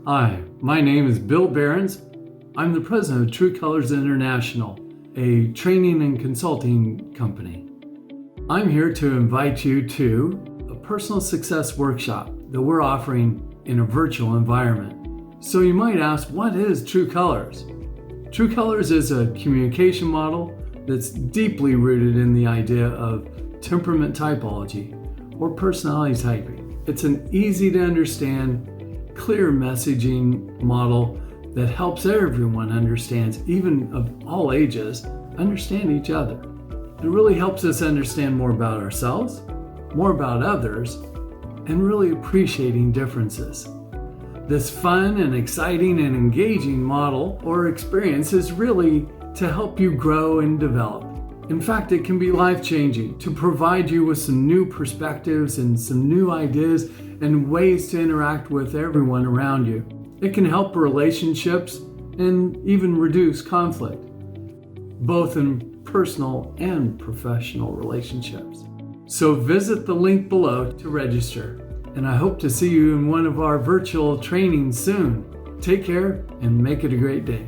Hi, my name is Bill Behrens. I'm the president of True Colors International, a training and consulting company. I'm here to invite you to a personal success workshop that we're offering in a virtual environment. So you might ask, what is True Colors? True Colors is a communication model that's deeply rooted in the idea of temperament typology or personality typing. It's an easy to understand, clear messaging model that helps everyone understands, even of all ages, understand each other. It really helps us understand more about ourselves, more about others, and really appreciating differences. This fun and exciting and engaging model or experience is really to help you grow and develop. In fact, it can be life-changing to provide you with some new perspectives and some new ideas and ways to interact with everyone around you. It can help relationships and even reduce conflict, both in personal and professional relationships. So visit the link below to register, and I hope to see you in one of our virtual trainings soon. Take care and make it a great day.